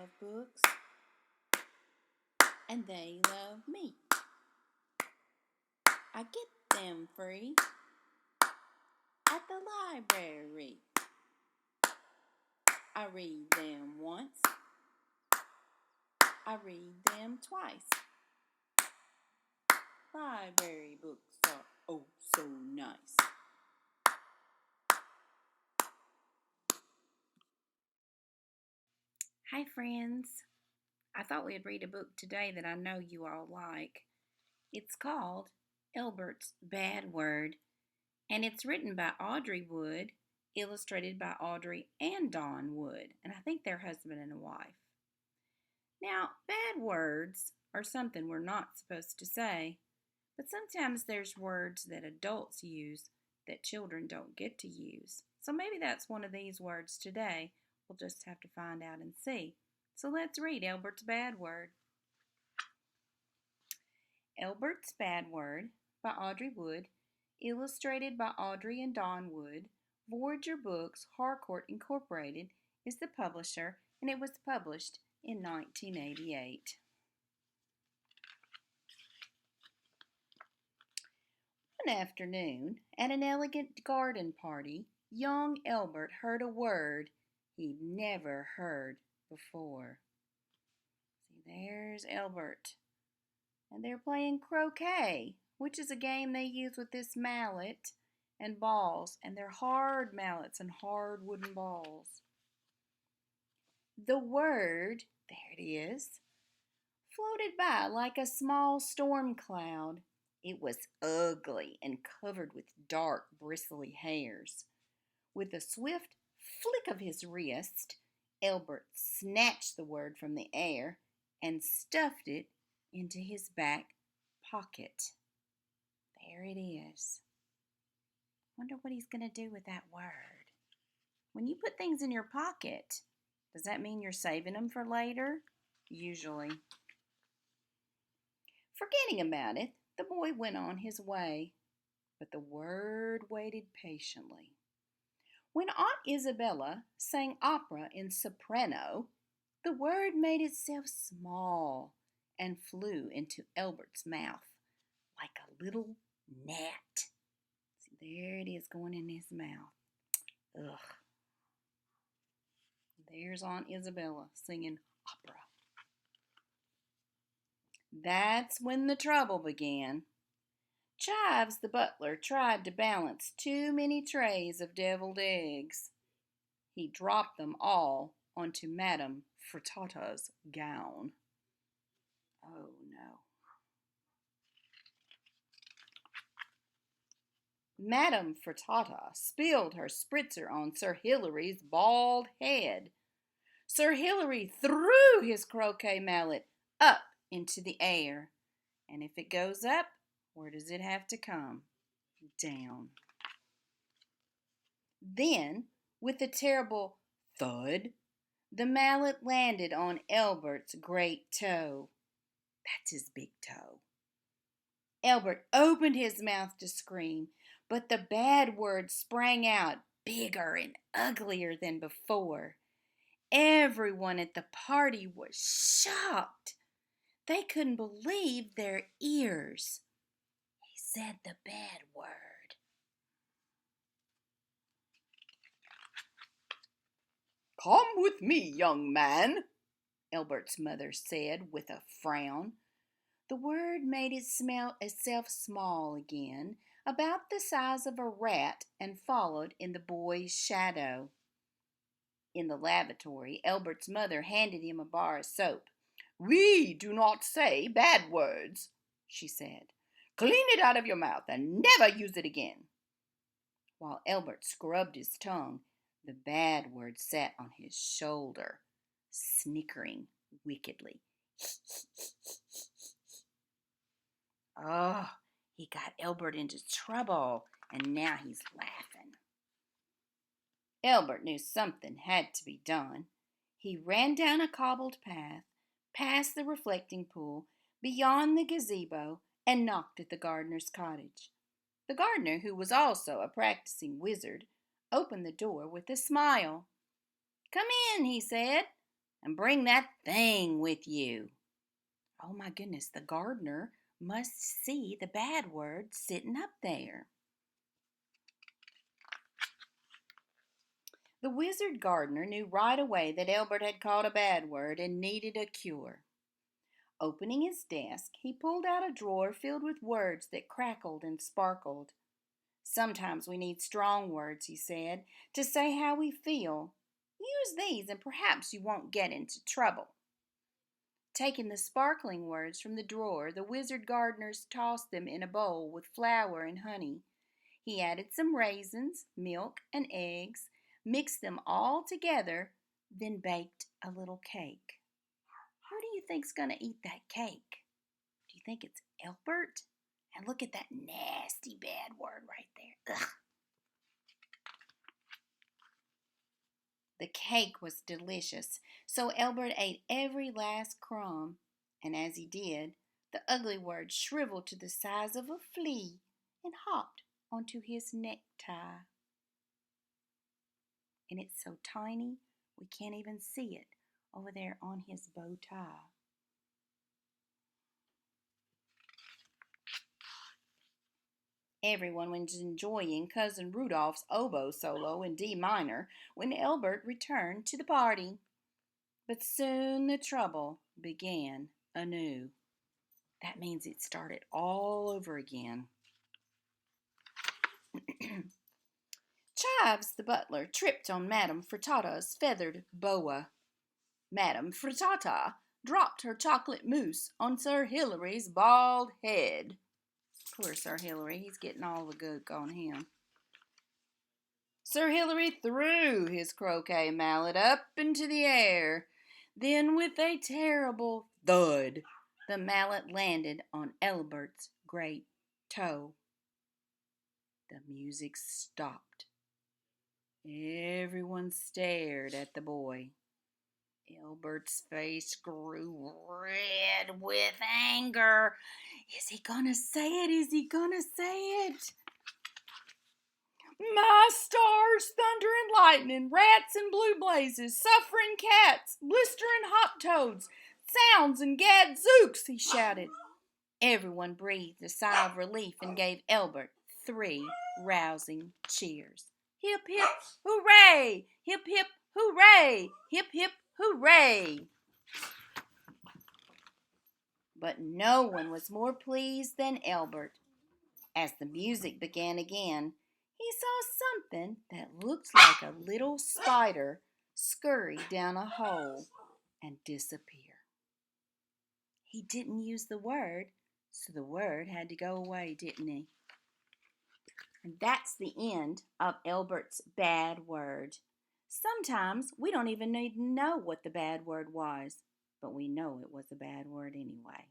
love books, and they love me. I get them free at the library. I read them once. I read them twice. Library books are oh so nice. Hi friends. I thought we'd read a book today that I know you all like. It's called Elbert's Bad Word, and it's written by Audrey Wood, illustrated by Audrey and Dawn Wood, and I think they're husband and wife. Now, bad words are something we're not supposed to say, but sometimes there's words that adults use that children don't get to use. So maybe that's one of these words today. We'll just have to find out and see. So let's read Elbert's Bad Word. Elbert's Bad Word by Audrey Wood, illustrated by Audrey and Dawn Wood. Voyager Books, Harcourt Incorporated is the publisher, and it was published in 1988. One afternoon, at an elegant garden party, young Elbert heard a word he'd never heard before. See, there's Elbert. And they're playing croquet, which is a game they use with this mallet and balls, and they're hard mallets and hard wooden balls. The word, there it is, floated by like a small storm cloud. It was ugly and covered with dark, bristly hairs. With a swift flick of his wrist, Elbert snatched the word from the air and stuffed it into his back pocket. There it is. Wonder what he's going to do with that word. When you put things in your pocket, does that mean you're saving them for later? Usually. Forgetting about it, the boy went on his way, but the word waited patiently. When Aunt Isabella sang opera in soprano, the word made itself small and flew into Elbert's mouth like a little gnat. See, there it is going in his mouth. Ugh. There's Aunt Isabella singing opera. That's when the trouble began. Chives, the butler, tried to balance too many trays of deviled eggs. He dropped them all onto Madame Frittata's gown. Oh no. Madame Frittata spilled her spritzer on Sir Hilary's bald head. Sir Hilary threw his croquet mallet up into the air. And if it goes up, where does it have to come? Down. Then, with a terrible thud, the mallet landed on Elbert's great toe. That's his big toe. Elbert opened his mouth to scream, but the bad word sprang out bigger and uglier than before. Everyone at the party was shocked. They couldn't believe their ears. He said the bad word. "Come with me, young man," Elbert's mother said with a frown. The word made itself small again, about the size of a rat, and followed in the boy's shadow. In the lavatory, Elbert's mother handed him a bar of soap. "We do not say bad words," she said. "Clean it out of your mouth and never use it again." While Elbert scrubbed his tongue, the bad word sat on his shoulder, snickering wickedly. Oh, he got Elbert into trouble, and now he's laughing. Elbert knew something had to be done. He ran down a cobbled path, past the reflecting pool, beyond the gazebo, and knocked at the gardener's cottage. The gardener, who was also a practicing wizard, opened the door with a smile. "Come in," he said. and bring that thing with you. Oh my goodness, the gardener must see the bad word sitting up there. The wizard gardener knew right away that Elbert had caught a bad word and needed a cure. Opening his desk, he pulled out a drawer filled with words that crackled and sparkled. Sometimes we need strong words, he said, to say how we feel. Use these and perhaps you won't get into trouble. Taking the sparkling words from the drawer, the wizard gardener tossed them in a bowl with flour and honey. He added some raisins, milk, and eggs, mixed them all together, then baked a little cake. Who do you think's going to eat that cake? Do you think it's Elbert? And look at that nasty bad word right there. Ugh. The cake was delicious, so Elbert ate every last crumb, and as he did, the ugly word shriveled to the size of a flea and hopped onto his necktie. And it's so tiny we can't even see it over there on his bow tie. Everyone was enjoying Cousin Rudolph's oboe solo in D minor when Elbert returned to the party. But soon the trouble began anew. That means it started all over again. Chives, the butler, tripped on Madame Frittata's feathered boa. Madame Frittata dropped her chocolate mousse on Sir Hilary's bald head. Poor Sir Hilary, he's getting all the gook on him. Sir Hilary threw his croquet mallet up into the air. Then, with a terrible thud, the mallet landed on Elbert's great toe. The music stopped. Everyone stared at the boy. Elbert's face grew red with anger. Is he gonna say it? Is he gonna say it? My stars, thunder and lightning, rats and blue blazes, suffering cats, blistering hop toads, sounds and gadzooks, he shouted. Everyone breathed a sigh of relief and gave Elbert 3 rousing cheers. Hip, hip, hooray! Hip, hip, hooray! Hip, hip, hooray! But no one was more pleased than Elbert. As the music began again, he saw something that looked like a little spider scurry down a hole and disappear. He didn't use the word, so the word had to go away, didn't he? And that's the end of Elbert's bad word. Sometimes we don't even need to know what the bad word was, but we know it was a bad word anyway.